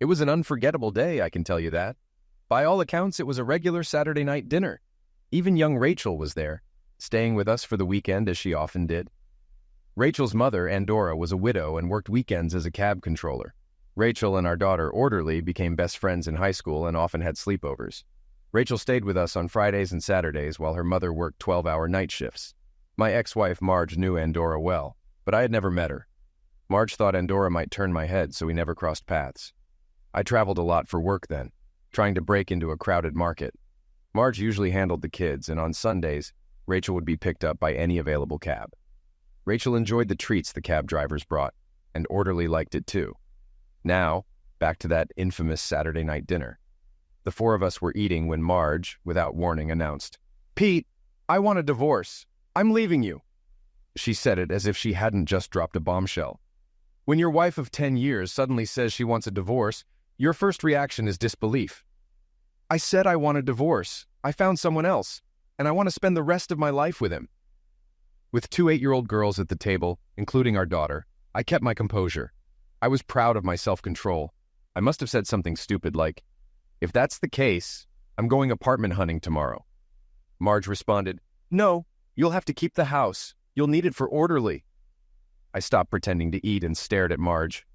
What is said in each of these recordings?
It was an unforgettable day, I can tell you that. By all accounts, it was a regular Saturday night dinner. Even young Rachel was there, staying with us for the weekend as she often did. Rachel's mother, Andorra, was a widow and worked weekends as a cab controller. Rachel and our daughter, Orderly, became best friends in high school and often had sleepovers. Rachel stayed with us on Fridays and Saturdays while her mother worked 12-hour night shifts. My ex-wife, Marge, knew Andorra well, but I had never met her. Marge thought Andorra might turn my head, so we never crossed paths. I traveled a lot for work then, trying to break into a crowded market. Marge usually handled the kids, and on Sundays, Rachel would be picked up by any available cab. Rachel enjoyed the treats the cab drivers brought, and Orderly liked it too. Now, back to that infamous Saturday night dinner. The four of us were eating when Marge, without warning, announced, "Pete, I want a divorce. I'm leaving you." She said it as if she hadn't just dropped a bombshell. When your wife of 10 years suddenly says she wants a divorce, your first reaction is disbelief. I said I want a divorce. I found someone else, and I want to spend the rest of my life with him. With two 8-year-old girls at the table, including our daughter, I kept my composure. I was proud of my self-control. I must have said something stupid like, "If that's the case, I'm going apartment hunting tomorrow." Marge responded, "No, you'll have to keep the house. You'll need it for Orderly." I stopped pretending to eat and stared at Marge.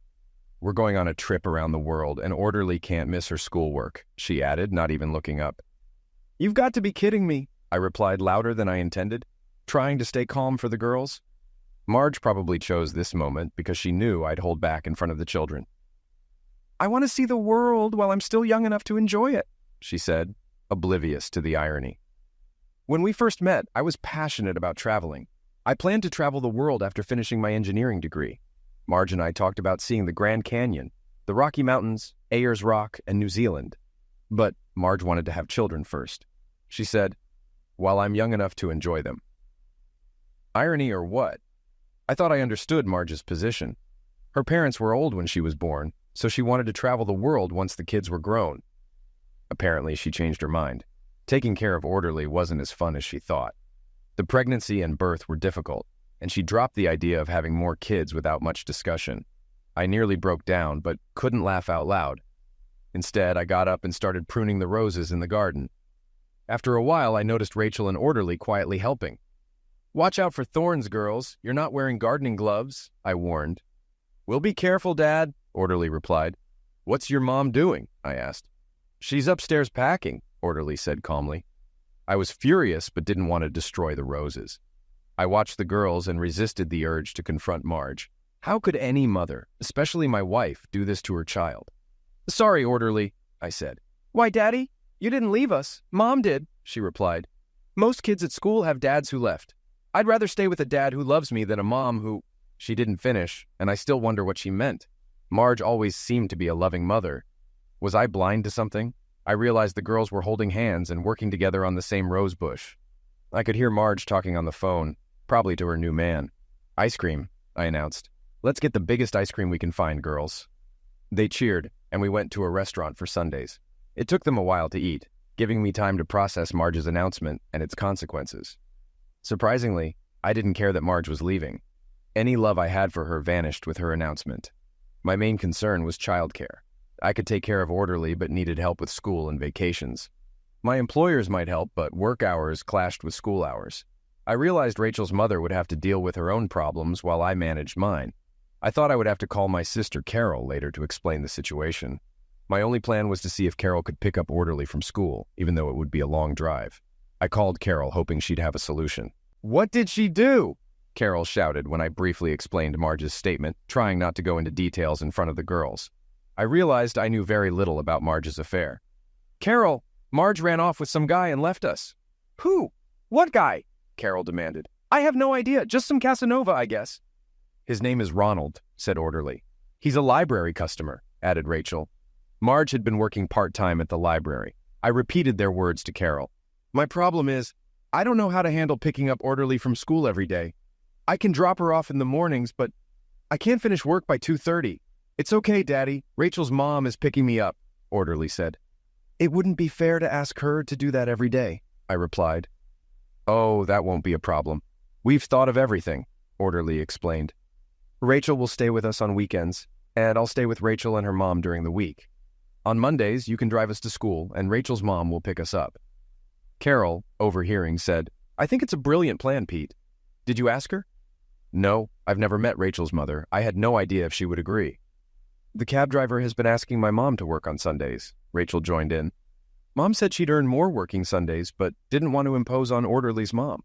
"We're going on a trip around the world, and Orderly can't miss her schoolwork," she added, not even looking up. "You've got to be kidding me," I replied louder than I intended, trying to stay calm for the girls. Marge probably chose this moment because she knew I'd hold back in front of the children. "I want to see the world while I'm still young enough to enjoy it," she said, oblivious to the irony. When we first met, I was passionate about traveling. I planned to travel the world after finishing my engineering degree. Marge and I talked about seeing the Grand Canyon, the Rocky Mountains, Ayers Rock, and New Zealand. But Marge wanted to have children first. She said, "While I'm young enough to enjoy them." Irony or what? I thought I understood Marge's position. Her parents were old when she was born, so she wanted to travel the world once the kids were grown. Apparently, she changed her mind. Taking care of Orderly wasn't as fun as she thought. The pregnancy and birth were difficult, and she dropped the idea of having more kids without much discussion. I nearly broke down, but couldn't laugh out loud. Instead, I got up and started pruning the roses in the garden. After a while, I noticed Rachel and Orderly quietly helping. "Watch out for thorns, girls. You're not wearing gardening gloves," I warned. "We'll be careful, Dad," Orderly replied. "What's your mom doing?" I asked. "She's upstairs packing," Orderly said calmly. I was furious but didn't want to destroy the roses. I watched the girls and resisted the urge to confront Marge. How could any mother, especially my wife, do this to her child? "Sorry, Orderly," I said. "Why, Daddy? You didn't leave us. Mom did," she replied. "Most kids at school have dads who left. I'd rather stay with a dad who loves me than a mom who—" She didn't finish, and I still wonder what she meant. Marge always seemed to be a loving mother. Was I blind to something? I realized the girls were holding hands and working together on the same rose bush. I could hear Marge talking on the phone, probably to her new man. "Ice cream," I announced. "Let's get the biggest ice cream we can find, girls." They cheered, and we went to a restaurant for Sundays. It took them a while to eat, giving me time to process Marge's announcement and its consequences. Surprisingly, I didn't care that Marge was leaving. Any love I had for her vanished with her announcement. My main concern was childcare. I could take care of Orderly but needed help with school and vacations. My employers might help, but work hours clashed with school hours. I realized Rachel's mother would have to deal with her own problems while I managed mine. I thought I would have to call my sister Carol later to explain the situation. My only plan was to see if Carol could pick up Orderly from school, even though it would be a long drive. I called Carol, hoping she'd have a solution. "What did she do?" Carol shouted when I briefly explained Marge's statement, trying not to go into details in front of the girls. I realized I knew very little about Marge's affair. "Carol, Marge ran off with some guy and left us." "Who? What guy?" Carol demanded. "I have no idea. Just some Casanova, I guess." "His name is Ronald," said Orderly. "He's a library customer," added Rachel. Marge had been working part-time at the library. I repeated their words to Carol. "My problem is, I don't know how to handle picking up Orderly from school every day. I can drop her off in the mornings, but I can't finish work by 2:30. "It's okay, Daddy. Rachel's mom is picking me up," Orderly said. "It wouldn't be fair to ask her to do that every day," I replied. "Oh, that won't be a problem. We've thought of everything," Orderly explained. "Rachel will stay with us on weekends, and I'll stay with Rachel and her mom during the week. On Mondays, you can drive us to school, and Rachel's mom will pick us up. Carol, overhearing, said, I think it's a brilliant plan, Pete. Did you ask her? No, I've never met Rachel's mother. I had no idea if she would agree. The cab driver has been asking my mom to work on Sundays, Rachel joined in. Mom said she'd earn more working Sundays, but didn't want to impose on Orderly's mom.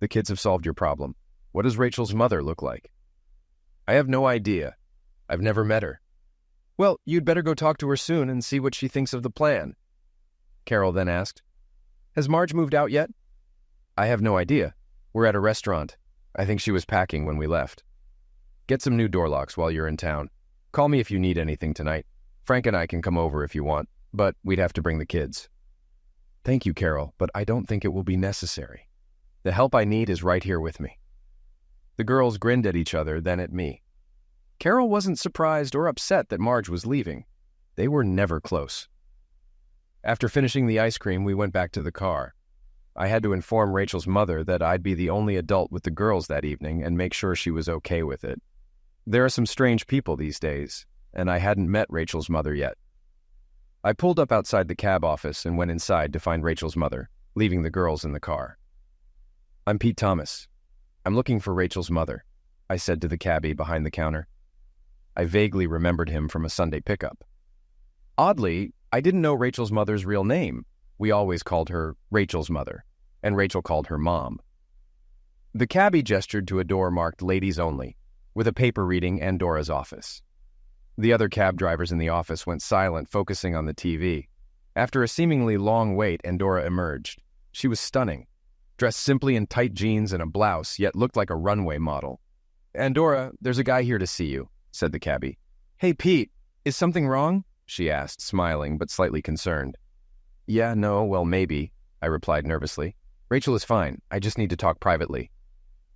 The kids have solved your problem. What does Rachel's mother look like? I have no idea. I've never met her. Well, you'd better go talk to her soon and see what she thinks of the plan. Carol then asked, Has Marge moved out yet? I have no idea. We're at a restaurant. I think she was packing when we left. Get some new door locks while you're in town. Call me if you need anything tonight. Frank and I can come over if you want, but we'd have to bring the kids. Thank you, Carol, but I don't think it will be necessary. The help I need is right here with me. The girls grinned at each other, then at me. Carol wasn't surprised or upset that Marge was leaving. They were never close. After finishing the ice cream, we went back to the car. I had to inform Rachel's mother that I'd be the only adult with the girls that evening and make sure she was okay with it. There are some strange people these days, and I hadn't met Rachel's mother yet. I pulled up outside the cab office and went inside to find Rachel's mother, leaving the girls in the car. I'm Pete Thomas. I'm looking for Rachel's mother, I said to the cabbie behind the counter. I vaguely remembered him from a Sunday pickup. Oddly, I didn't know Rachel's mother's real name. We always called her Rachel's mother, and Rachel called her Mom. The cabbie gestured to a door marked Ladies Only, with a paper reading Andora's office. The other cab drivers in the office went silent, focusing on the TV. After a seemingly long wait, Andora emerged. She was stunning, dressed simply in tight jeans and a blouse, yet looked like a runway model. Andora, there's a guy here to see you, said the cabbie. Hey, Pete, is something wrong? She asked, smiling but slightly concerned. Yeah, no, well, maybe, I replied nervously. Rachel is fine. I just need to talk privately.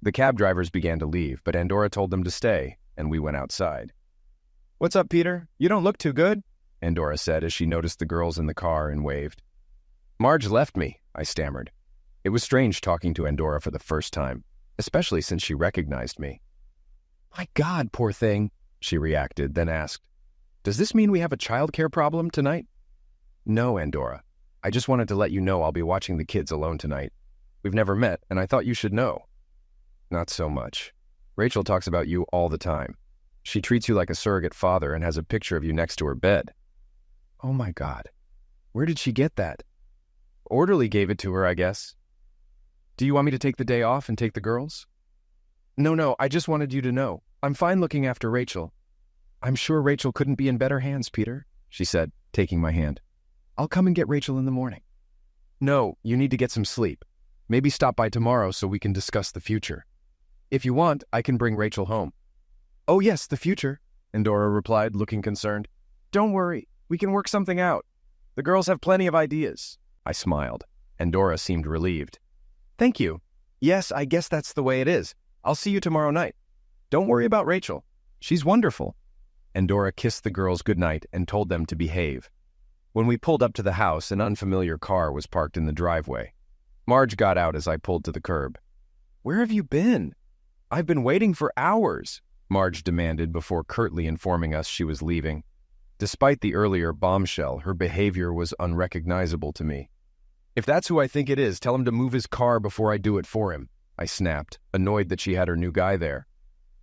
The cab drivers began to leave, but Andora told them to stay, and we went outside. What's up, Peter? You don't look too good, Andora said as she noticed the girls in the car and waved. Marge left me, I stammered. It was strange talking to Andora for the first time, especially since she recognized me. My God, poor thing, she reacted, then asked, Does this mean we have a childcare problem tonight? No, Andora. I just wanted to let you know I'll be watching the kids alone tonight. We've never met, and I thought you should know. Not so much. Rachel talks about you all the time. She treats you like a surrogate father and has a picture of you next to her bed. Oh my God. Where did she get that? Orderly gave it to her, I guess. Do you want me to take the day off and take the girls? No, I just wanted you to know. I'm fine looking after Rachel. I'm sure Rachel couldn't be in better hands, Peter, she said, taking my hand. I'll come and get Rachel in the morning. No, you need to get some sleep. Maybe stop by tomorrow so we can discuss the future. If you want, I can bring Rachel home. Oh yes, the future, Andora replied, looking concerned. Don't worry, we can work something out. The girls have plenty of ideas. I smiled. Andora seemed relieved. Thank you. Yes, I guess that's the way it is. I'll see you tomorrow night. Don't worry about Rachel. She's wonderful. Andora kissed the girls goodnight and told them to behave. When we pulled up to the house, an unfamiliar car was parked in the driveway. Marge got out as I pulled to the curb. Where have you been? I've been waiting for hours, Marge demanded before curtly informing us she was leaving. Despite the earlier bombshell, her behavior was unrecognizable to me. If that's who I think it is, tell him to move his car before I do it for him, I snapped, annoyed that she had her new guy there.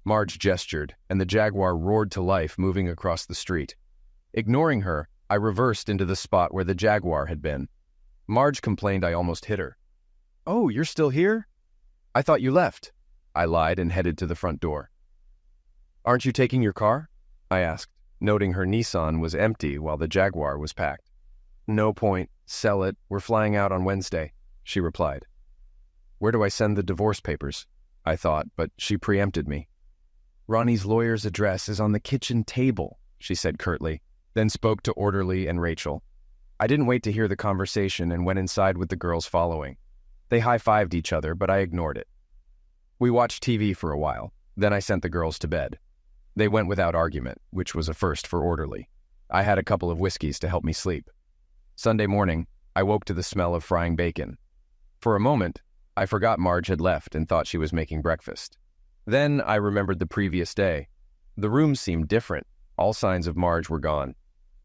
Marge gestured, and the Jaguar roared to life, moving across the street. Ignoring her, I reversed into the spot where the Jaguar had been. Marge complained I almost hit her. Oh, you're still here? I thought you left, I lied and headed to the front door. Aren't you taking your car? I asked, noting her Nissan was empty while the Jaguar was packed. No point. Sell it. We're flying out on Wednesday, she replied. Where do I send the divorce papers? I thought, but she preempted me. Ronnie's lawyer's address is on the kitchen table, she said curtly, then spoke to Orderly and Rachel. I didn't wait to hear the conversation and went inside with the girls following. They high-fived each other, but I ignored it. We watched TV for a while, then I sent the girls to bed. They went without argument, which was a first for Orderly. I had a couple of whiskeys to help me sleep. Sunday morning, I woke to the smell of frying bacon. For a moment, I forgot Marge had left and thought she was making breakfast. Then I remembered the previous day. The room seemed different. All signs of Marge were gone.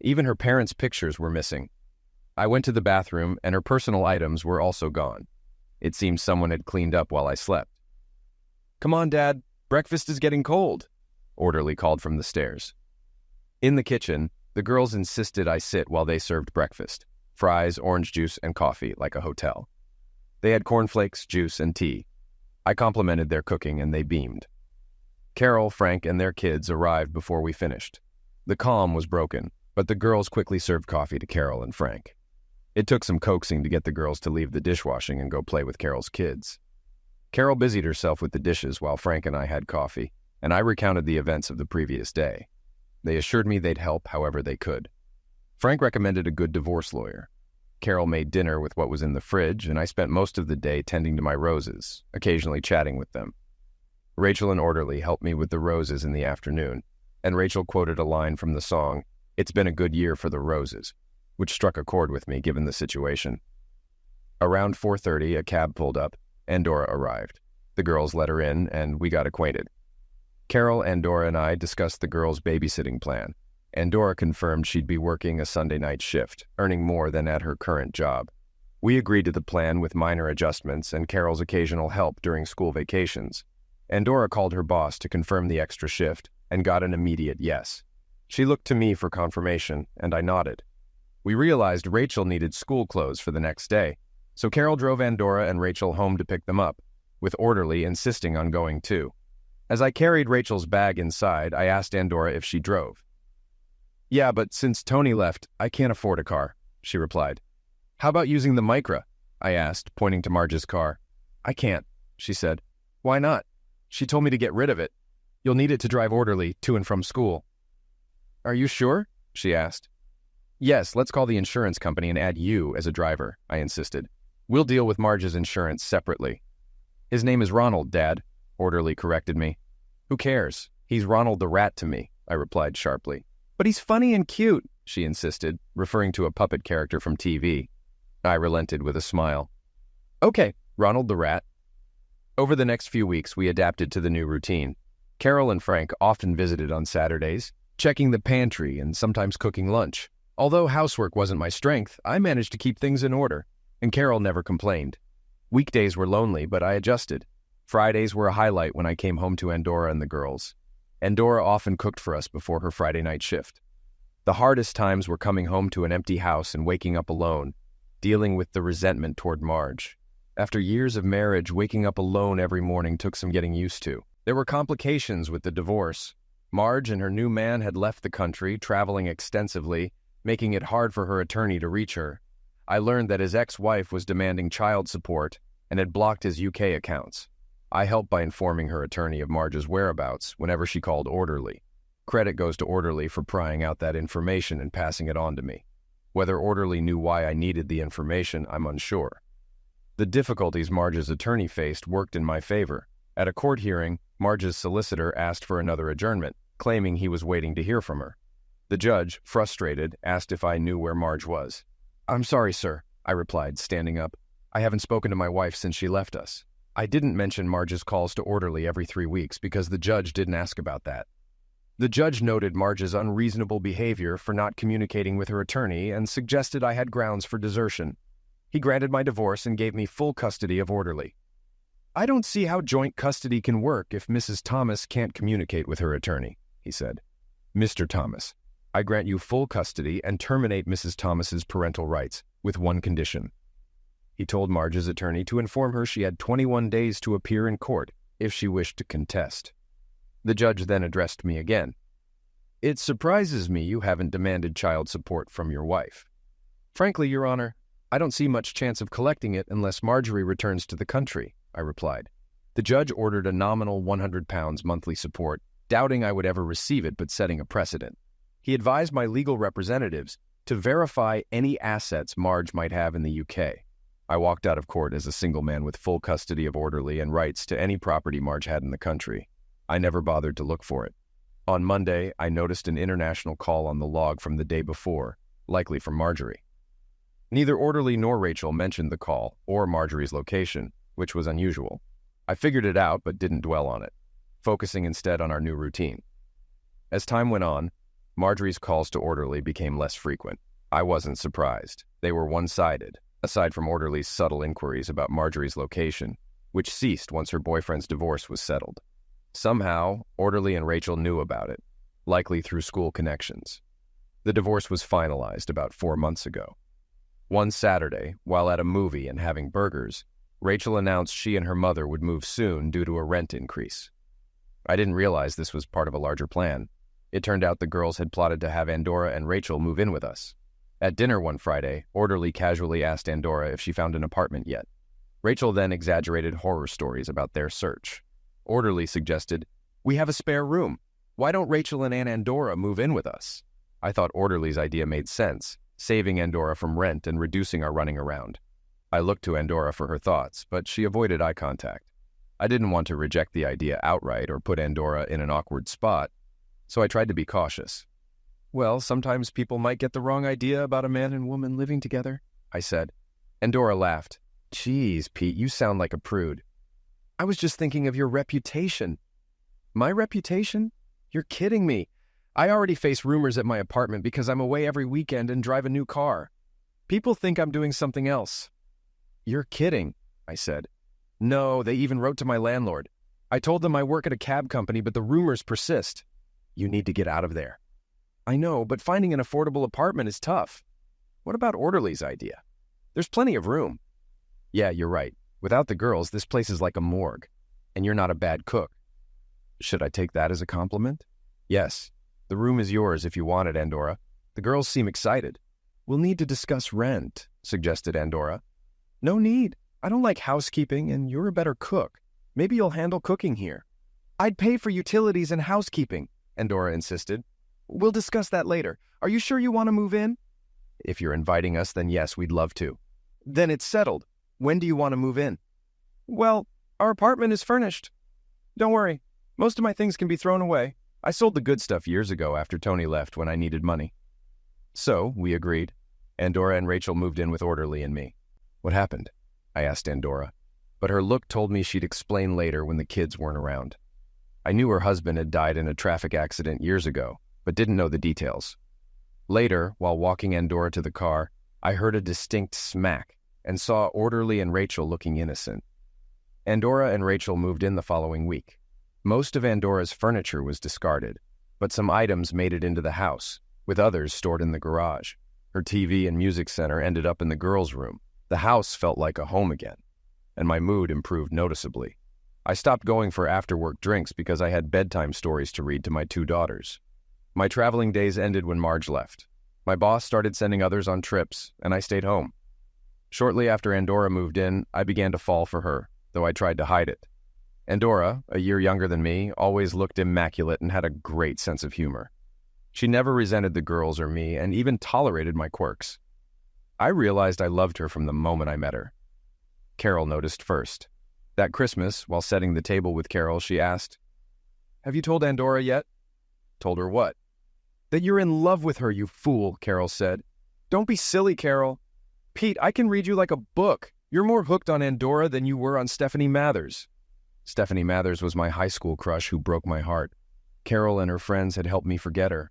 Even her parents' pictures were missing. I went to the bathroom, and her personal items were also gone. It seemed someone had cleaned up while I slept. "Come on, Dad, breakfast is getting cold," Orderly called from the stairs. In the kitchen, the girls insisted I sit while they served breakfast: fries, orange juice, and coffee, like a hotel. They had cornflakes, juice, and tea. I complimented their cooking, and they beamed. Carol, Frank, and their kids arrived before we finished. The calm was broken, but the girls quickly served coffee to Carol and Frank. It took some coaxing to get the girls to leave the dishwashing and go play with Carol's kids. Carol busied herself with the dishes while Frank and I had coffee, and I recounted the events of the previous day. They assured me they'd help however they could. Frank recommended a good divorce lawyer. Carol made dinner with what was in the fridge, and I spent most of the day tending to my roses, occasionally chatting with them. Rachel and Orderly helped me with the roses in the afternoon, and Rachel quoted a line from the song, "It's been a good year for the roses," which struck a chord with me given the situation. Around 4:30, a cab pulled up, and Dora arrived. The girls let her in, and we got acquainted. Carol, Andorra, and I discussed the girls' babysitting plan. Andorra confirmed she'd be working a Sunday night shift, earning more than at her current job. We agreed to the plan with minor adjustments and Carol's occasional help during school vacations. Andorra called her boss to confirm the extra shift and got an immediate yes. She looked to me for confirmation, and I nodded. We realized Rachel needed school clothes for the next day, so Carol drove Andorra and Rachel home to pick them up, with Orderly insisting on going too. As I carried Rachel's bag inside, I asked Andorra if she drove. "Yeah, but since Tony left, I can't afford a car," she replied. "How about using the Micra?" I asked, pointing to Marge's car. "I can't," she said. "Why not?" "She told me to get rid of it. You'll need it to drive Orderly to and from school." "Are you sure?" she asked. "Yes, let's call the insurance company and add you as a driver," I insisted. "We'll deal with Marge's insurance separately." "His name is Ronald, Dad," Orderly corrected me. "Who cares? He's Ronald the Rat to me," I replied sharply. "But he's funny and cute," she insisted, referring to a puppet character from TV. I relented with a smile. "Okay, Ronald the Rat." Over the next few weeks, we adapted to the new routine. Carol and Frank often visited on Saturdays, checking the pantry and sometimes cooking lunch. Although housework wasn't my strength, I managed to keep things in order, and Carol never complained. Weekdays were lonely, but I adjusted. Fridays were a highlight when I came home to Andorra and the girls. Andorra often cooked for us before her Friday night shift. The hardest times were coming home to an empty house and waking up alone, dealing with the resentment toward Marge. After years of marriage, waking up alone every morning took some getting used to. There were complications with the divorce. Marge and her new man had left the country, traveling extensively, making it hard for her attorney to reach her. I learned that his ex-wife was demanding child support and had blocked his UK accounts. I helped by informing her attorney of Marge's whereabouts whenever she called Orderly. Credit goes to Orderly for prying out that information and passing it on to me. Whether Orderly knew why I needed the information, I'm unsure. The difficulties Marge's attorney faced worked in my favor. At a court hearing, Marge's solicitor asked for another adjournment, claiming he was waiting to hear from her. The judge, frustrated, asked if I knew where Marge was. "I'm sorry, sir," I replied, standing up. "I haven't spoken to my wife since she left us." I didn't mention Marge's calls to Orderly every 3 weeks because the judge didn't ask about that. The judge noted Marge's unreasonable behavior for not communicating with her attorney and suggested I had grounds for desertion. He granted my divorce and gave me full custody of Orderly. "I don't see how joint custody can work if Mrs. Thomas can't communicate with her attorney," he said. "Mr. Thomas, I grant you full custody and terminate Mrs. Thomas's parental rights, with one condition." He told Marge's attorney to inform her she had 21 days to appear in court if she wished to contest. The judge then addressed me again. "It surprises me you haven't demanded child support from your wife." "Frankly, Your Honor, I don't see much chance of collecting it unless Marjorie returns to the country," I replied. The judge ordered a nominal £100 monthly support, doubting I would ever receive it but setting a precedent. He advised my legal representatives to verify any assets Marge might have in the UK. I walked out of court as a single man with full custody of Orderly and rights to any property Marge had in the country. I never bothered to look for it. On Monday, I noticed an international call on the log from the day before, likely from Marjorie. Neither Orderly nor Rachel mentioned the call or Marjorie's location, which was unusual. I figured it out but didn't dwell on it, focusing instead on our new routine. As time went on, Marjorie's calls to Orderly became less frequent. I wasn't surprised. They were one-sided, aside from Orderly's subtle inquiries about Marjorie's location, which ceased once her boyfriend's divorce was settled. Somehow, Orderly and Rachel knew about it, likely through school connections. The divorce was finalized about 4 months ago. One Saturday, while at a movie and having burgers, Rachel announced she and her mother would move soon due to a rent increase. I didn't realize this was part of a larger plan. It turned out the girls had plotted to have Andorra and Rachel move in with us. At dinner one Friday, Orderly casually asked Andorra if she found an apartment yet. Rachel then exaggerated horror stories about their search. Orderly suggested, "We have a spare room. Why don't Rachel and Aunt Andorra move in with us?" I thought Orderly's idea made sense, saving Andorra from rent and reducing our running around. I looked to Andorra for her thoughts, but she avoided eye contact. I didn't want to reject the idea outright or put Andorra in an awkward spot, so I tried to be cautious. "Well, sometimes people might get the wrong idea about a man and woman living together," I said. Andorra laughed. "Geez, Pete, you sound like a prude." "I was just thinking of your reputation." "My reputation? You're kidding me. I already face rumors at my apartment because I'm away every weekend and drive a new car. People think I'm doing something else." "You're kidding," I said. "No, they even wrote to my landlord. I told them I work at a cab company, but the rumors persist." "You need to get out of there." "I know, but finding an affordable apartment is tough." "What about Orderly's idea? There's plenty of room." "Yeah, you're right. Without the girls, this place is like a morgue. And you're not a bad cook." "Should I take that as a compliment?" "Yes. The room is yours if you want it, Andorra. The girls seem excited." "We'll need to discuss rent," suggested Andorra. "No need. I don't like housekeeping, and you're a better cook. Maybe you'll handle cooking here." "I'd pay for utilities and housekeeping," Andorra insisted. "We'll discuss that later. Are you sure you want to move in?" "If you're inviting us, then yes, we'd love to." "Then it's settled. When do you want to move in?" "Well, our apartment is furnished. Don't worry. Most of my things can be thrown away. I sold the good stuff years ago after Tony left when I needed money." So, we agreed. Andorra and Rachel moved in with Orderly and me. "What happened?" I asked Andorra, but her look told me she'd explain later when the kids weren't around. I knew her husband had died in a traffic accident years ago, but didn't know the details. Later, while walking Andorra to the car, I heard a distinct smack and saw Orderly and Rachel looking innocent. Andorra and Rachel moved in the following week. Most of Andorra's furniture was discarded, but some items made it into the house, with others stored in the garage. Her TV and music center ended up in the girls' room. The house felt like a home again, and my mood improved noticeably. I stopped going for after-work drinks because I had bedtime stories to read to my 2 daughters. My traveling days ended when Marge left. My boss started sending others on trips, and I stayed home. Shortly after Andorra moved in, I began to fall for her, though I tried to hide it. Andorra, a year younger than me, always looked immaculate and had a great sense of humor. She never resented the girls or me, and even tolerated my quirks. I realized I loved her from the moment I met her. Carol noticed first. That Christmas, while setting the table with Carol, she asked, "Have you told Andorra yet?" "Told her what?" "That you're in love with her, you fool," Carol said. "Don't be silly, Carol. Pete, I can read you like a book. You're more hooked on Andorra than you were on Stephanie Mathers." Stephanie Mathers was my high school crush who broke my heart. Carol and her friends had helped me forget her.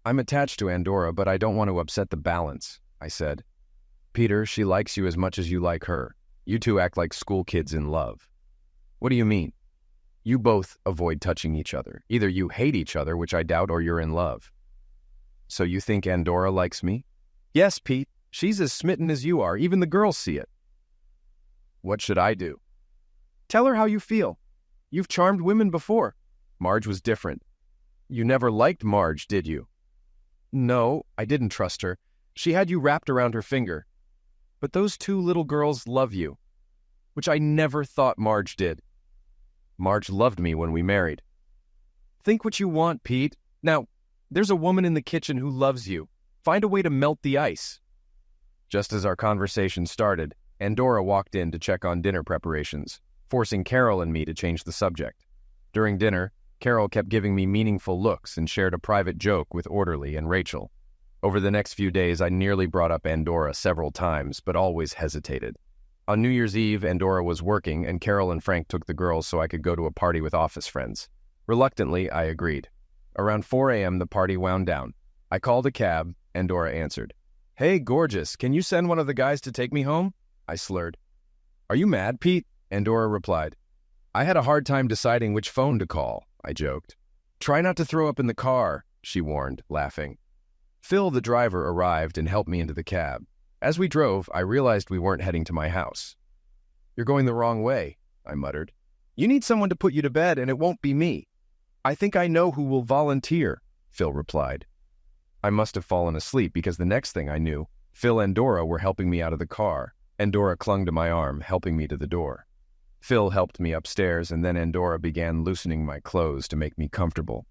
"I'm attached to Andorra, but I don't want to upset the balance," I said. "Peter, she likes you as much as you like her. You two act like school kids in love." "What do you mean?" "You both avoid touching each other. Either you hate each other, which I doubt, or you're in love." "So you think Andorra likes me?" "Yes, Pete. She's as smitten as you are. Even the girls see it." "What should I do?" "Tell her how you feel. You've charmed women before." "Marge was different." "You never liked Marge, did you?" "No, I didn't trust her. She had you wrapped around her finger. But those 2 little girls love you, which I never thought Marge did." "Marge loved me when we married." "Think what you want, Pete. Now, there's a woman in the kitchen who loves you. Find a way to melt the ice." Just as our conversation started, Andorra walked in to check on dinner preparations, forcing Carol and me to change the subject. During dinner, Carol kept giving me meaningful looks and shared a private joke with Orderly and Rachel. Over the next few days, I nearly brought up Andorra several times, but always hesitated. On New Year's Eve, Andorra was working, and Carol and Frank took the girls so I could go to a party with office friends. Reluctantly, I agreed. Around 4 a.m., the party wound down. I called a cab, and Dora answered. "Hey, gorgeous, can you send one of the guys to take me home?" I slurred. "Are you mad, Pete?" Andorra replied. "I had a hard time deciding which phone to call," I joked. "Try not to throw up in the car," she warned, laughing. Phil, the driver, arrived and helped me into the cab. As we drove, I realized we weren't heading to my house. "You're going the wrong way," I muttered. "You need someone to put you to bed, and it won't be me." "I think I know who will volunteer," Phil replied. I must have fallen asleep because the next thing I knew, Phil and Dora were helping me out of the car, and Dora clung to my arm, helping me to the door. Phil helped me upstairs, and then Andorra began loosening my clothes to make me comfortable.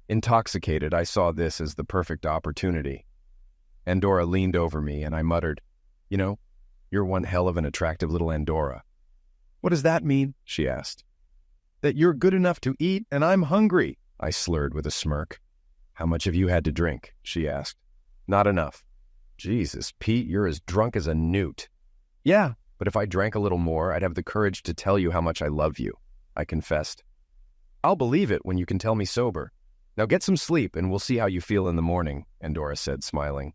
Intoxicated, I saw this as the perfect opportunity. Andorra leaned over me, and I muttered, "You know, you're one hell of an attractive little Andorra." "What does that mean?" she asked. "That you're good enough to eat, and I'm hungry," I slurred with a smirk. "How much have you had to drink?" she asked. "Not enough." "Jesus, Pete, you're as drunk as a newt." "Yeah, but if I drank a little more, I'd have the courage to tell you how much I love you," I confessed. "I'll believe it when you can tell me sober. Now get some sleep, and we'll see how you feel in the morning," Andorra said, smiling.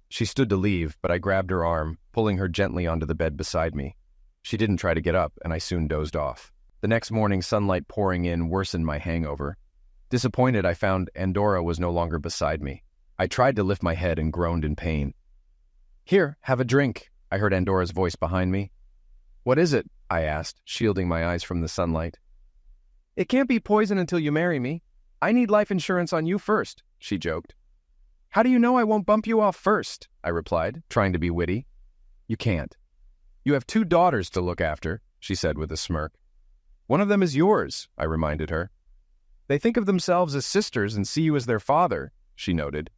She stood to leave, but I grabbed her arm, pulling her gently onto the bed beside me. She didn't try to get up, and I soon dozed off. The next morning, sunlight pouring in worsened my hangover. Disappointed, I found Andorra was no longer beside me. I tried to lift my head and groaned in pain. "Here, have a drink," I heard Andorra's voice behind me. "What is it?" I asked, shielding my eyes from the sunlight. "It can't be poison until you marry me. I need life insurance on you first," she joked. "How do you know I won't bump you off first?" I replied, trying to be witty. "You can't. You have 2 daughters to look after," she said with a smirk. "One of them is yours," I reminded her. "They think of themselves as sisters and see you as their father," she noted.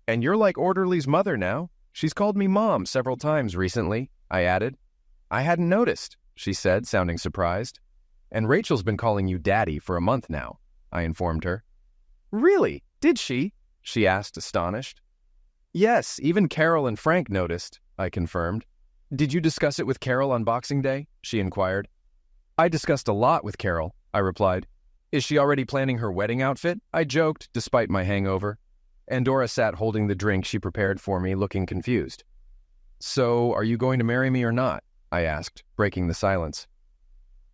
"And you're like Orderly's mother now. She's called me Mom several times recently," I added. "I hadn't noticed," she said, sounding surprised. "And Rachel's been calling you Daddy for a month now," I informed her. "Really? Did she?" she asked, astonished. "Yes, even Carol and Frank noticed," I confirmed. "Did you discuss it with Carol on Boxing Day?" she inquired. "I discussed a lot with Carol," I replied. "Is she already planning her wedding outfit?" I joked, despite my hangover. Andorra sat holding the drink she prepared for me, looking confused. "So, are you going to marry me or not?" I asked, breaking the silence.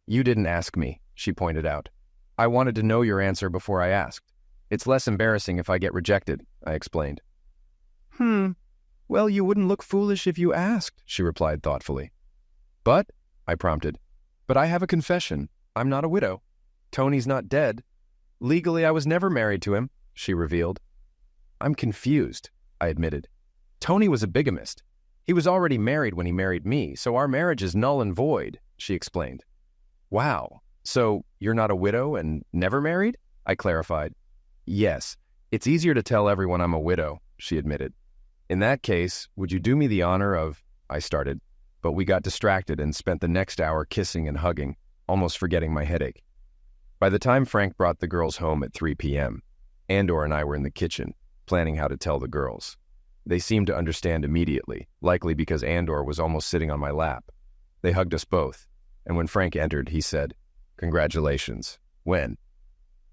"You didn't ask me," she pointed out. "I wanted to know your answer before I asked. It's less embarrassing if I get rejected," I explained. Well, you wouldn't look foolish if you asked," she replied thoughtfully. "But," I prompted, "but I have a confession. I'm not a widow. Tony's not dead. Legally, I was never married to him," she revealed. "I'm confused," I admitted. "Tony was a bigamist. He was already married when he married me, so our marriage is null and void," she explained. "Wow, so you're not a widow and never married?" I clarified. "Yes, it's easier to tell everyone I'm a widow," she admitted. "In that case, would you do me the honor of—" I started, but we got distracted and spent the next hour kissing and hugging, almost forgetting my headache. By the time Frank brought the girls home at 3 p.m., Andor and I were in the kitchen, planning how to tell the girls. They seemed to understand immediately, likely because Andor was almost sitting on my lap. They hugged us both, and when Frank entered, he said, "Congratulations. When?"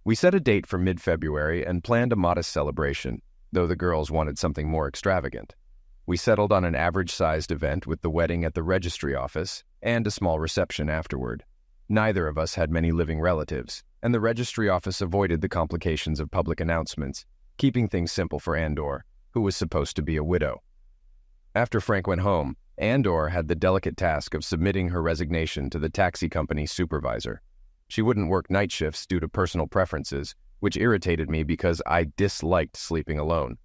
We set a date for mid-February and planned a modest celebration, though the girls wanted something more extravagant. We settled on an average-sized event with the wedding at the registry office and a small reception afterward. Neither of us had many living relatives, and the registry office avoided the complications of public announcements, keeping things simple for Andor, who was supposed to be a widow. After Frank went home, Andor had the delicate task of submitting her resignation to the taxi company's supervisor. She wouldn't work night shifts due to personal preferences, which irritated me because I disliked sleeping alone.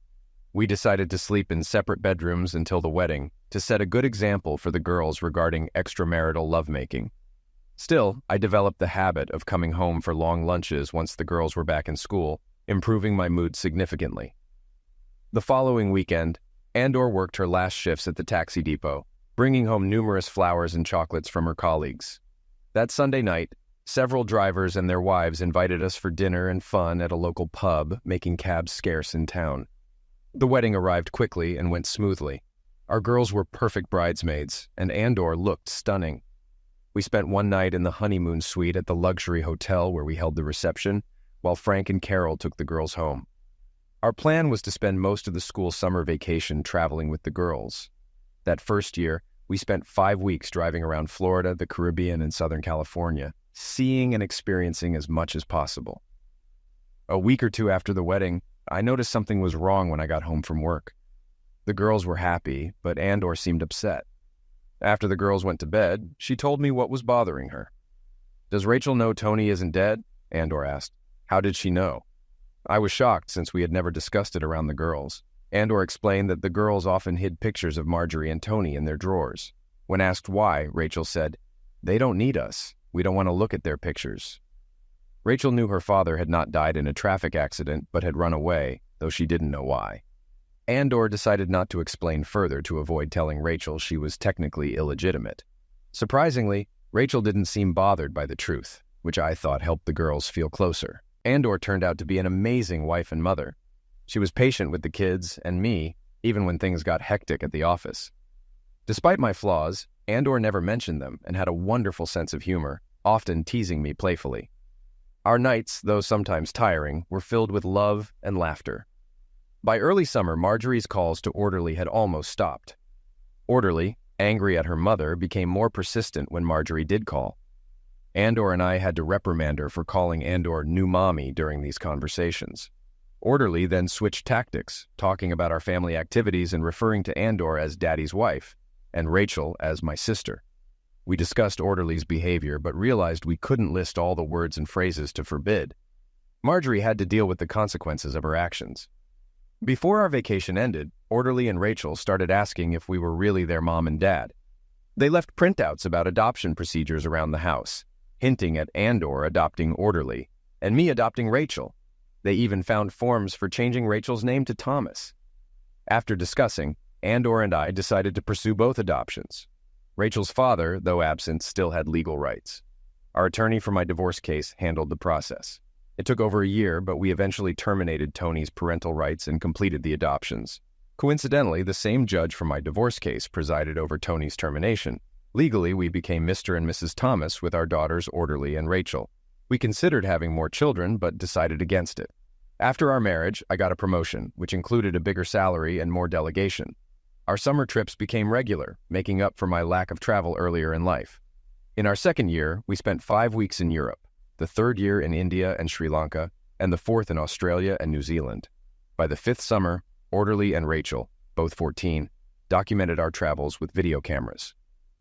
We decided to sleep in separate bedrooms until the wedding to set a good example for the girls regarding extramarital lovemaking. Still, I developed the habit of coming home for long lunches once the girls were back in school, improving my mood significantly. The following weekend, Andor worked her last shifts at the taxi depot, bringing home numerous flowers and chocolates from her colleagues. That Sunday night, several drivers and their wives invited us for dinner and fun at a local pub, making cabs scarce in town. The wedding arrived quickly and went smoothly. Our girls were perfect bridesmaids, and Andor looked stunning. We spent one night in the honeymoon suite at the luxury hotel where we held the reception, while Frank and Carol took the girls home. Our plan was to spend most of the school summer vacation traveling with the girls. That first year, we spent 5 weeks driving around Florida, the Caribbean, and Southern California, seeing and experiencing as much as possible. A week or two after the wedding, I noticed something was wrong when I got home from work. The girls were happy, but Andor seemed upset. After the girls went to bed, she told me what was bothering her. "Does Rachel know Tony isn't dead?" Andor asked. "How did she know?" I was shocked since we had never discussed it around the girls. Andor explained that the girls often hid pictures of Marjorie and Tony in their drawers. When asked why, Rachel said, "They don't need us. We don't want to look at their pictures." Rachel knew her father had not died in a traffic accident but had run away, though she didn't know why. Andor decided not to explain further to avoid telling Rachel she was technically illegitimate. Surprisingly, Rachel didn't seem bothered by the truth, which I thought helped the girls feel closer. Andor turned out to be an amazing wife and mother. She was patient with the kids and me, even when things got hectic at the office. Despite my flaws, Andor never mentioned them and had a wonderful sense of humor, often teasing me playfully. Our nights, though sometimes tiring, were filled with love and laughter. By early summer, Marjorie's calls to Orderly had almost stopped. Orderly, angry at her mother, became more persistent when Marjorie did call. Andor and I had to reprimand her for calling Andor new mommy during these conversations. Orderly then switched tactics, talking about our family activities and referring to Andor as Daddy's wife, and Rachel as my sister. We discussed Orderly's behavior, but realized we couldn't list all the words and phrases to forbid. Marjorie had to deal with the consequences of her actions. Before our vacation ended, Orderly and Rachel started asking if we were really their mom and dad. They left printouts about adoption procedures around the house, hinting at Andor adopting Orderly, and me adopting Rachel. They even found forms for changing Rachel's name to Thomas. After discussing, Andor and I decided to pursue both adoptions. Rachel's father, though absent, still had legal rights. Our attorney for my divorce case handled the process. It took over a year, but we eventually terminated Tony's parental rights and completed the adoptions. Coincidentally, the same judge from my divorce case presided over Tony's termination. Legally, we became Mr. and Mrs. Thomas with our daughters Orderly and Rachel. We considered having more children, but decided against it. After our marriage, I got a promotion, which included a bigger salary and more delegation. Our summer trips became regular, making up for my lack of travel earlier in life. In our second year, we spent 5 weeks in Europe, the third year in India and Sri Lanka, and the fourth in Australia and New Zealand. By the fifth summer, Orderly and Rachel, both 14, documented our travels with video cameras.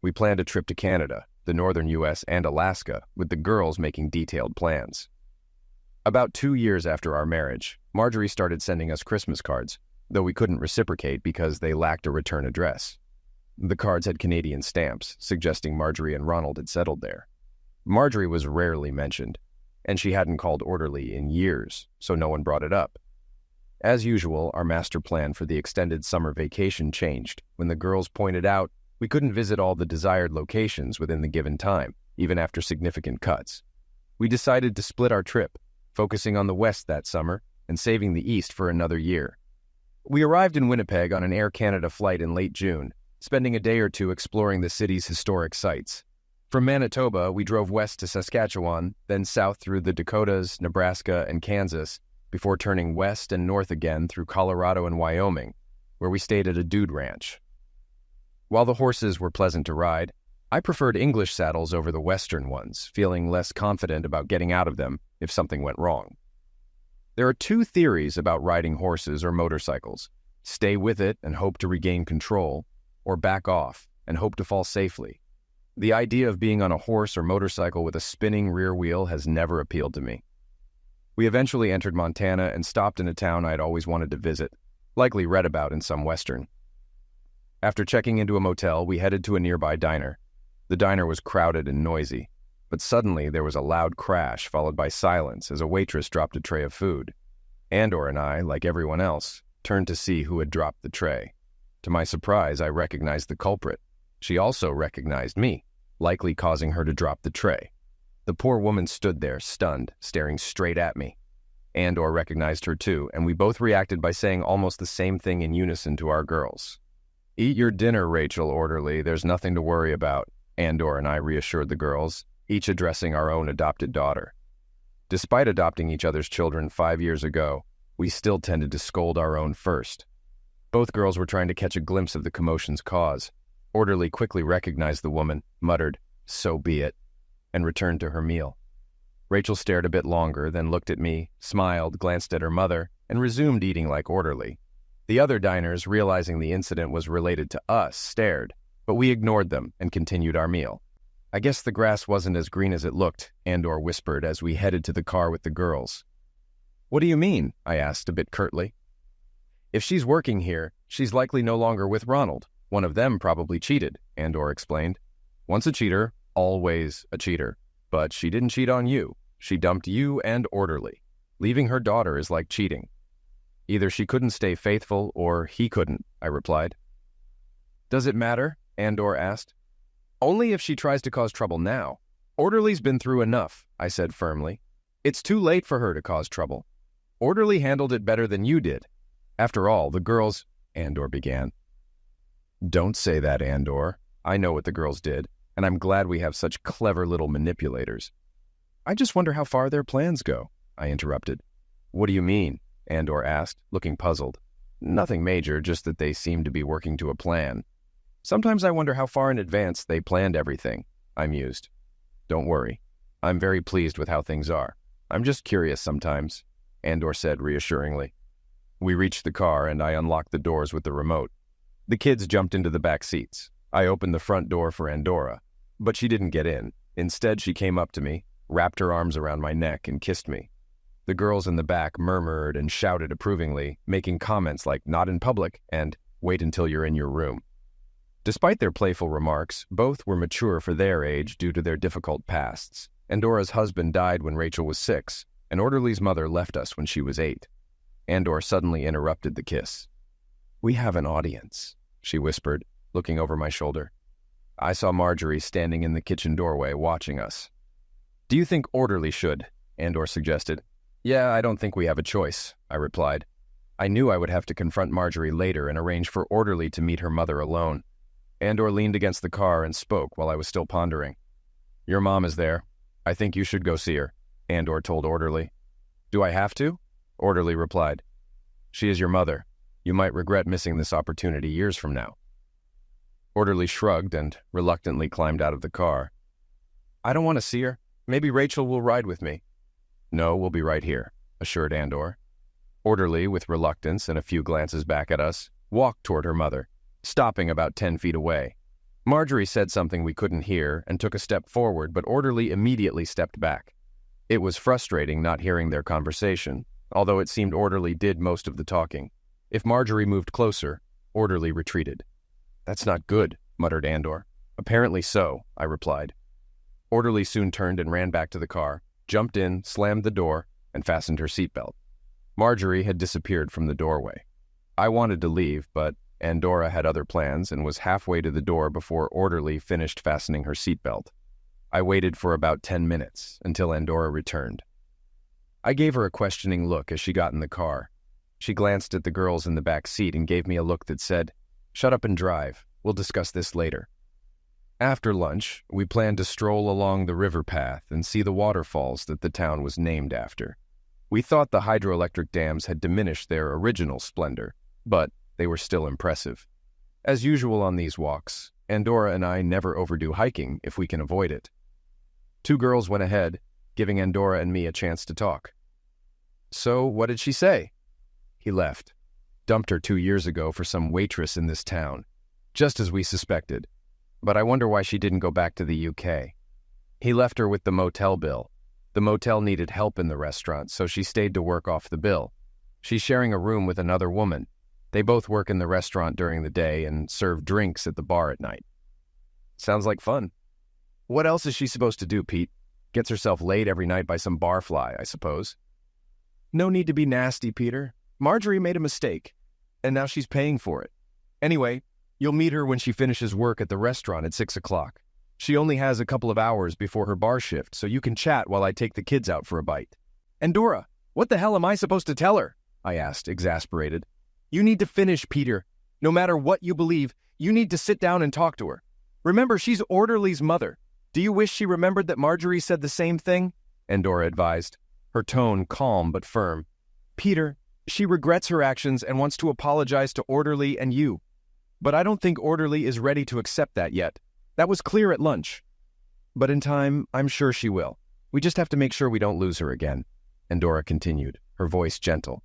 We planned a trip to Canada, the northern U.S., and Alaska, with the girls making detailed plans. About 2 years after our marriage, Marjorie started sending us Christmas cards, though we couldn't reciprocate because they lacked a return address. The cards had Canadian stamps, suggesting Marjorie and Ronald had settled there. Marjorie was rarely mentioned, and she hadn't called Orderly in years, so no one brought it up. As usual, our master plan for the extended summer vacation changed when the girls pointed out we couldn't visit all the desired locations within the given time, even after significant cuts. We decided to split our trip, focusing on the West that summer and saving the East for another year. We arrived in Winnipeg on an Air Canada flight in late June, spending a day or two exploring the city's historic sites. From Manitoba, we drove west to Saskatchewan, then south through the Dakotas, Nebraska, and Kansas, before turning west and north again through Colorado and Wyoming, where we stayed at a dude ranch. While the horses were pleasant to ride, I preferred English saddles over the Western ones, feeling less confident about getting out of them if something went wrong. There are 2 theories about riding horses or motorcycles: stay with it and hope to regain control, or back off and hope to fall safely. The idea of being on a horse or motorcycle with a spinning rear wheel has never appealed to me. We eventually entered Montana and stopped in a town I had always wanted to visit, likely read about in some Western. After checking into a motel, we headed to a nearby diner. The diner was crowded and noisy, but suddenly there was a loud crash followed by silence as a waitress dropped a tray of food. Andor and I, like everyone else, turned to see who had dropped the tray. To my surprise, I recognized the culprit. She also recognized me, likely causing her to drop the tray. The poor woman stood there, stunned, staring straight at me. Andor recognized her too, and we both reacted by saying almost the same thing in unison to our girls. "Eat your dinner, Rachel, Orderly. There's nothing to worry about," Andor and I reassured the girls, each addressing our own adopted daughter. Despite adopting each other's children 5 years ago, we still tended to scold our own first. Both girls were trying to catch a glimpse of the commotion's cause. Orderly quickly recognized the woman, muttered, "So be it," and returned to her meal. Rachel stared a bit longer, then looked at me, smiled, glanced at her mother, and resumed eating like Orderly. The other diners, realizing the incident was related to us, stared, but we ignored them and continued our meal. "I guess the grass wasn't as green as it looked," Andor whispered as we headed to the car with the girls. "What do you mean?" I asked a bit curtly. "If she's working here, she's likely no longer with Ronald. One of them probably cheated," Andor explained. "Once a cheater, always a cheater. But she didn't cheat on you. She dumped you and Orderly. Leaving her daughter is like cheating." "Either she couldn't stay faithful or he couldn't," I replied. "Does it matter?" Andor asked. "Only if she tries to cause trouble now. Orderly's been through enough," I said firmly. "It's too late for her to cause trouble. Orderly handled it better than you did. After all, the girls—" Andor began. "Don't say that, Andor. I know what the girls did, and I'm glad we have such clever little manipulators." "I just wonder how far their plans go," I interrupted. "What do you mean?" Andor asked, looking puzzled. "Nothing major, just that they seem to be working to a plan. Sometimes I wonder how far in advance they planned everything," I mused. "Don't worry. I'm very pleased with how things are. I'm just curious sometimes," Andor said reassuringly. We reached the car, and I unlocked the doors with the remote. The kids jumped into the back seats. I opened the front door for Andorra, but she didn't get in. Instead, she came up to me, wrapped her arms around my neck, and kissed me. The girls in the back murmured and shouted approvingly, making comments like "not in public" and "wait until you're in your room." Despite their playful remarks, both were mature for their age due to their difficult pasts. Andorra's husband died when Rachel was 6, and Orderly's mother left us when she was 8. Andor suddenly interrupted the kiss. "We have an audience," she whispered, looking over my shoulder. I saw Marjorie standing in the kitchen doorway watching us. "Do you think Orderly should?" Andor suggested. "Yeah, I don't think we have a choice," I replied. I knew I would have to confront Marjorie later and arrange for Orderly to meet her mother alone. Andor leaned against the car and spoke while I was still pondering. "Your mom is there. I think you should go see her," Andor told Orderly. "Do I have to?" Orderly replied. "She is your mother. You might regret missing this opportunity years from now." Orderly shrugged and reluctantly climbed out of the car. "I don't want to see her. Maybe Rachel will ride with me." "No, we'll be right here," assured Andor. Orderly, with reluctance and a few glances back at us, walked toward her mother, stopping about 10 feet away. Marjorie said something we couldn't hear and took a step forward, but Orderly immediately stepped back. It was frustrating not hearing their conversation, although it seemed Orderly did most of the talking. If Marjorie moved closer, Orderly retreated. "That's not good," muttered Andor. "Apparently so," I replied. Orderly soon turned and ran back to the car, jumped in, slammed the door, and fastened her seatbelt. Marjorie had disappeared from the doorway. I wanted to leave, but Andorra had other plans and was halfway to the door before Orderly finished fastening her seatbelt. I waited for about 10 minutes until Andorra returned. I gave her a questioning look as she got in the car. She glanced at the girls in the back seat and gave me a look that said, "Shut up and drive. We'll discuss this later." After lunch, we planned to stroll along the river path and see the waterfalls that the town was named after. We thought the hydroelectric dams had diminished their original splendor, but they were still impressive. As usual on these walks, Andorra and I never overdo hiking if we can avoid it. 2 girls went ahead, giving Andorra and me a chance to talk. "So, what did she say?" "He left. Dumped her 2 years ago for some waitress in this town, just as we suspected. But I wonder why she didn't go back to the UK. He left her with the motel bill. The motel needed help in the restaurant, so she stayed to work off the bill. She's sharing a room with another woman. They both work in the restaurant during the day and serve drinks at the bar at night." "Sounds like fun. What else is she supposed to do, Pete? Gets herself laid every night by some barfly, I suppose." "No need to be nasty, Peter. Marjorie made a mistake, and now she's paying for it. Anyway, you'll meet her when she finishes work at the restaurant at 6 o'clock. She only has a couple of hours before her bar shift, so you can chat while I take the kids out for a bite." "Andorra, what the hell am I supposed to tell her?" I asked, exasperated. "You need to finish, Peter. No matter what you believe, you need to sit down and talk to her. Remember, she's Orderly's mother. Do you wish she remembered that Marjorie said the same thing?" Andorra advised, her tone calm but firm. "Peter, She regrets her actions and wants to apologize to Orderly and you. But I don't think Orderly is ready to accept that yet. That was clear at lunch. But in time, I'm sure she will. We just have to make sure we don't lose her again. Andorra continued, her voice gentle.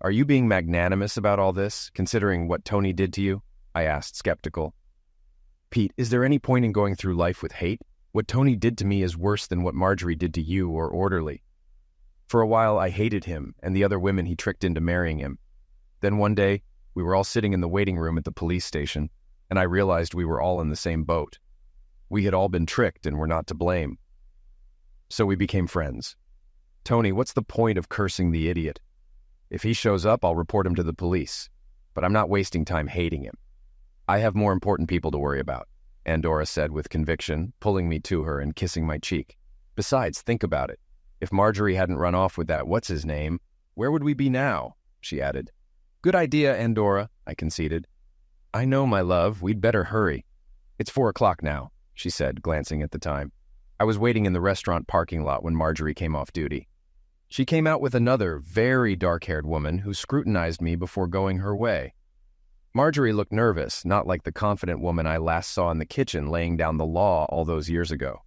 Are you being magnanimous about all this, considering what Tony did to you? I asked, skeptical. Pete, is there any point in going through life with hate? What Tony did to me is worse than what Marjorie did to you or Orderly. For a while, I hated him and the other women he tricked into marrying him. Then one day, we were all sitting in the waiting room at the police station, and I realized we were all in the same boat. We had all been tricked and were not to blame. So we became friends. Tony, what's the point of cursing the idiot? If he shows up, I'll report him to the police. But I'm not wasting time hating him. I have more important people to worry about, Andorra said with conviction, pulling me to her and kissing my cheek. Besides, think about it. If Marjorie hadn't run off with that what's-his-name, where would we be now? She added. Good idea, Andorra, I conceded. I know, my love, we'd better hurry. It's 4 o'clock now, she said, glancing at the time. I was waiting in the restaurant parking lot when Marjorie came off duty. She came out with another, very dark-haired woman who scrutinized me before going her way. Marjorie looked nervous, not like the confident woman I last saw in the kitchen laying down the law all those years ago.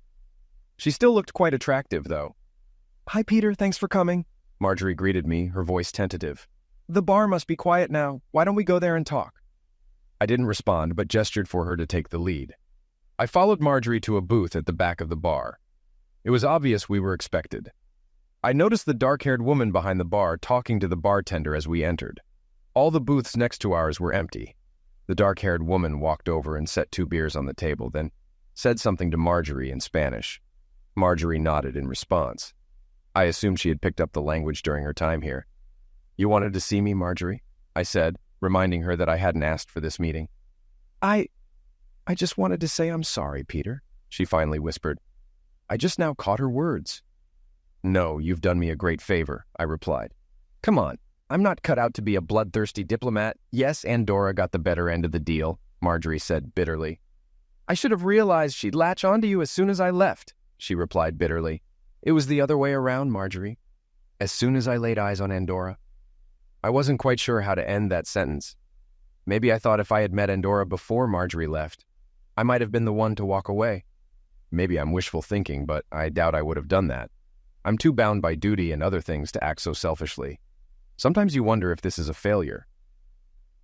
She still looked quite attractive, though. Hi, Peter, thanks for coming. Marjorie greeted me, her voice tentative. The bar must be quiet now. Why don't we go there and talk? I didn't respond, but gestured for her to take the lead. I followed Marjorie to a booth at the back of the bar. It was obvious we were expected. I noticed the dark-haired woman behind the bar talking to the bartender as we entered. All the booths next to ours were empty. The dark-haired woman walked over and set 2 beers on the table, then said something to Marjorie in Spanish. Marjorie nodded in response. I assumed she had picked up the language during her time here. You wanted to see me, Marjorie? I said, reminding her that I hadn't asked for this meeting. I just wanted to say I'm sorry, Peter, she finally whispered. I just now caught her words. No, you've done me a great favor, I replied. Come on, I'm not cut out to be a bloodthirsty diplomat. Yes, Andorra got the better end of the deal, Marjorie said bitterly. I should have realized she'd latch onto you as soon as I left, she replied bitterly. It was the other way around, Marjorie. As soon as I laid eyes on Andorra. I wasn't quite sure how to end that sentence. Maybe I thought if I had met Andorra before Marjorie left, I might have been the one to walk away. Maybe I'm wishful thinking, but I doubt I would have done that. I'm too bound by duty and other things to act so selfishly. Sometimes you wonder if this is a failure.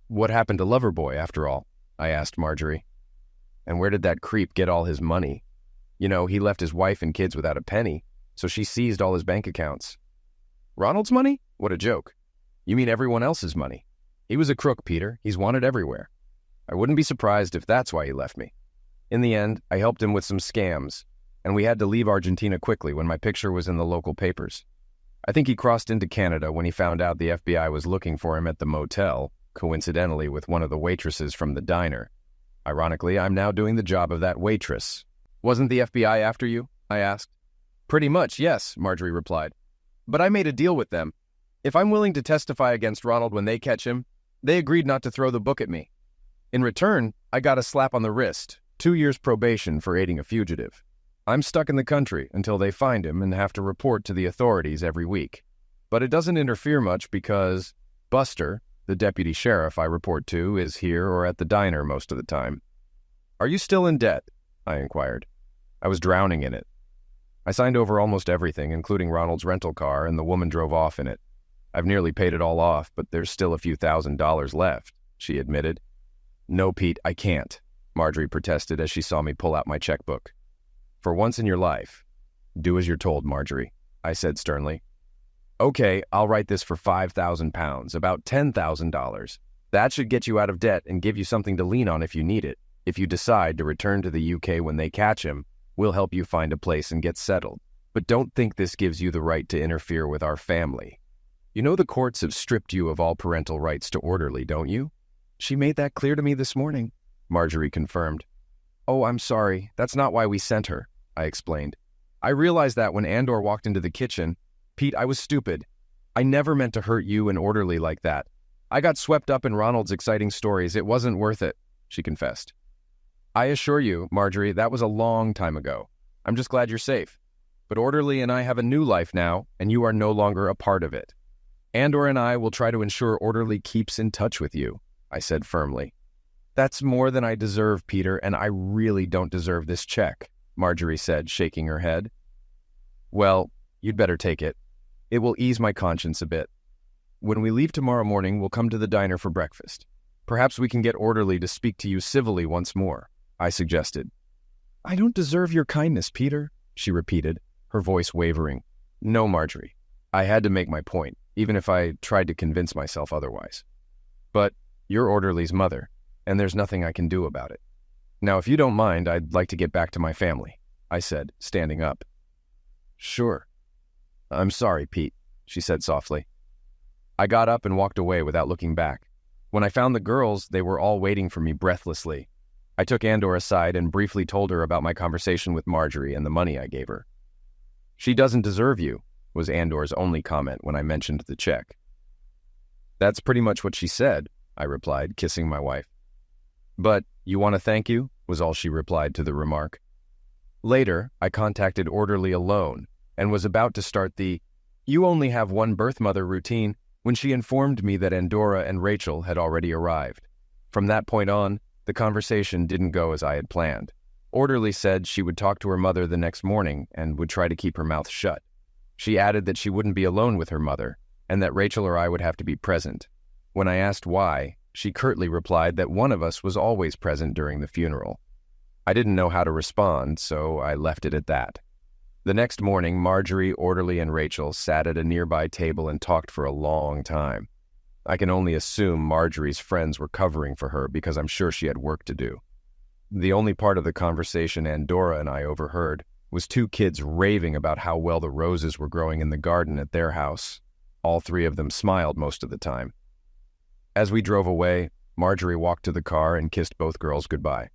What happened to Loverboy, after all? I asked Marjorie. And where did that creep get all his money? You know, he left his wife and kids without a penny, so she seized all his bank accounts. Ronald's money? What a joke. You mean everyone else's money? He was a crook, Peter. He's wanted everywhere. I wouldn't be surprised if that's why he left me. In the end, I helped him with some scams, and we had to leave Argentina quickly when my picture was in the local papers. I think he crossed into Canada when he found out the FBI was looking for him at the motel, coincidentally with one of the waitresses from the diner. Ironically, I'm now doing the job of that waitress. Wasn't the FBI after you? I asked. Pretty much, yes, Marjorie replied. But I made a deal with them. If I'm willing to testify against Ronald when they catch him, they agreed not to throw the book at me. In return, I got a slap on the wrist, 2 years probation for aiding a fugitive. I'm stuck in the country until they find him and have to report to the authorities every week. But it doesn't interfere much because Buster, the deputy sheriff I report to, is here or at the diner most of the time. Are you still in debt? I inquired. I was drowning in it. I signed over almost everything, including Ronald's rental car, and the woman drove off in it. I've nearly paid it all off, but there's still a few $1,000s left, she admitted. No, Pete, I can't, Marjorie protested as she saw me pull out my checkbook. For once in your life, do as you're told, Marjorie, I said sternly. Okay, I'll write this for £5,000, about $10,000. That should get you out of debt and give you something to lean on if you need it. If you decide to return to the UK when they catch him, we'll help you find a place and get settled. But don't think this gives you the right to interfere with our family. You know the courts have stripped you of all parental rights to Orderly, don't you? She made that clear to me this morning, Marjorie confirmed. Oh, I'm sorry. That's not why we sent her, I explained. I realized that when Andor walked into the kitchen. Pete, I was stupid. I never meant to hurt you and Orderly like that. I got swept up in Ronald's exciting stories. It wasn't worth it, she confessed. I assure you, Marjorie, that was a long time ago. I'm just glad you're safe. But Orderly and I have a new life now, and you are no longer a part of it. Andor and I will try to ensure Orderly keeps in touch with you, I said firmly. That's more than I deserve, Peter, and I really don't deserve this check, Marjorie said, shaking her head. Well, you'd better take it. It will ease my conscience a bit. When we leave tomorrow morning, we'll come to the diner for breakfast. Perhaps we can get Orderly to speak to you civilly once more, I suggested. I don't deserve your kindness, Peter, she repeated, her voice wavering. No, Marjorie. I had to make my point, even if I tried to convince myself otherwise. But you're Orderly's mother, and there's nothing I can do about it. Now, if you don't mind, I'd like to get back to my family, I said, standing up. Sure. I'm sorry, Pete, she said softly. I got up and walked away without looking back. When I found the girls, they were all waiting for me breathlessly. I took Andor aside and briefly told her about my conversation with Marjorie and the money I gave her. She doesn't deserve you, was Andor's only comment when I mentioned the check. That's pretty much what she said, I replied, kissing my wife. But you want to thank you, was all she replied to the remark. Later, I contacted Orderly alone and was about to start the "you only have one birth mother" routine when she informed me that Andorra and Rachel had already arrived. From that point on, the conversation didn't go as I had planned. Orderly said she would talk to her mother the next morning and would try to keep her mouth shut. She added that she wouldn't be alone with her mother and that Rachel or I would have to be present. When I asked why, she curtly replied that one of us was always present during the funeral. I didn't know how to respond, so I left it at that. The next morning, Marjorie, Orderly, and Rachel sat at a nearby table and talked for a long time. I can only assume Marjorie's friends were covering for her because I'm sure she had work to do. The only part of the conversation Andorra and I overheard was two kids raving about how well the roses were growing in the garden at their house. All three of them smiled most of the time. As we drove away, Marjorie walked to the car and kissed both girls goodbye.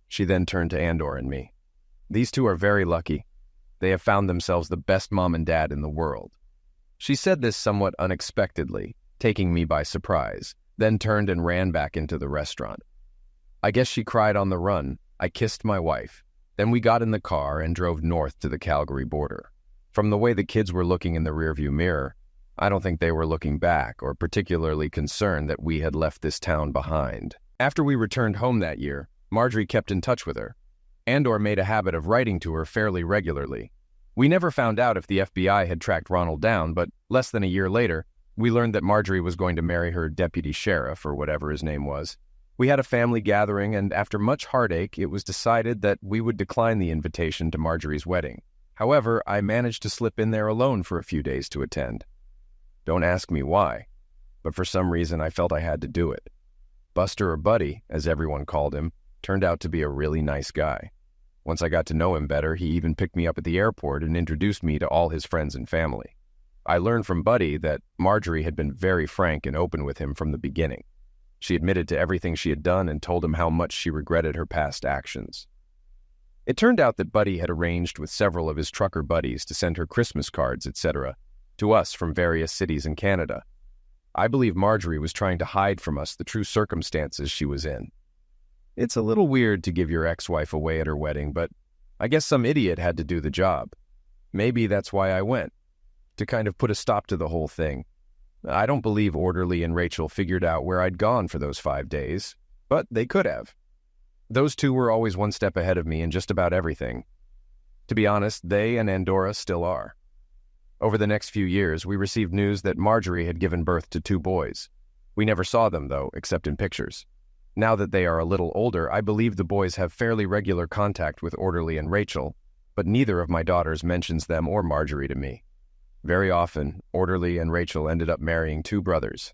She then turned to Andor and me. These two are very lucky. They have found themselves the best mom and dad in the world. She said this somewhat unexpectedly, taking me by surprise, then turned and ran back into the restaurant. I guess she cried on the run. I kissed my wife. Then we got in the car and drove north to the Calgary border. From the way the kids were looking in the rearview mirror, I don't think they were looking back or particularly concerned that we had left this town behind. After we returned home that year, Marjorie kept in touch with her. Andor made a habit of writing to her fairly regularly. We never found out if the FBI had tracked Ronald down, but less than a year later, we learned that Marjorie was going to marry her deputy sheriff, or whatever his name was. We had a family gathering, and after much heartache, it was decided that we would decline the invitation to Marjorie's wedding. However, I managed to slip in there alone for a few days to attend. Don't ask me why, but for some reason I felt I had to do it. Buster, or Buddy, as everyone called him, turned out to be a really nice guy. Once I got to know him better, he even picked me up at the airport and introduced me to all his friends and family. I learned from Buddy that Marjorie had been very frank and open with him from the beginning. She admitted to everything she had done and told him how much she regretted her past actions. It turned out that Buddy had arranged with several of his trucker buddies to send her Christmas cards, etc., to us from various cities in Canada. I believe Marjorie was trying to hide from us the true circumstances she was in. It's a little weird to give your ex-wife away at her wedding, but I guess some idiot had to do the job. Maybe that's why I went, to kind of put a stop to the whole thing. I don't believe Orderly and Rachel figured out where I'd gone for those 5 days, but they could have. Those two were always one step ahead of me in just about everything. To be honest, they and Andorra still are. Over the next few years, we received news that Marjorie had given birth to 2 boys. We never saw them, though, except in pictures. Now that they are a little older, I believe the boys have fairly regular contact with Orderly and Rachel, but neither of my daughters mentions them or Marjorie to me. Very often, Orderly and Rachel ended up marrying 2 brothers.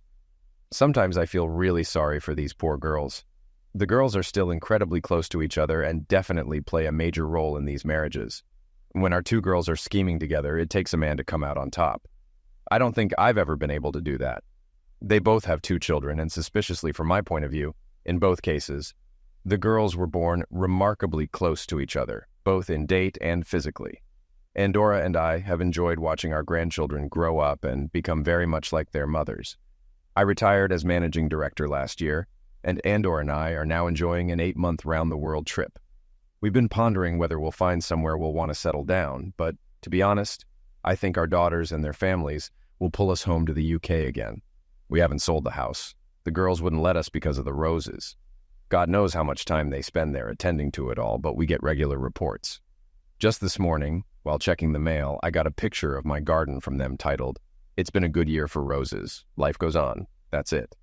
Sometimes I feel really sorry for these poor girls. The girls are still incredibly close to each other and definitely play a major role in these marriages. When our 2 girls are scheming together, it takes a man to come out on top. I don't think I've ever been able to do that. They both have 2 children, and suspiciously from my point of view, in both cases, the girls were born remarkably close to each other, both in date and physically. Andorra and I have enjoyed watching our grandchildren grow up and become very much like their mothers. I retired as managing director last year, and Andor and I are now enjoying an 8-month round-the-world trip. We've been pondering whether we'll find somewhere we'll want to settle down, but to be honest, I think our daughters and their families will pull us home to the UK again. We haven't sold the house. The girls wouldn't let us because of the roses. God knows how much time they spend there attending to it all, but we get regular reports. Just this morning, while checking the mail, I got a picture of my garden from them titled, "It's been a good year for roses. Life goes on. That's it."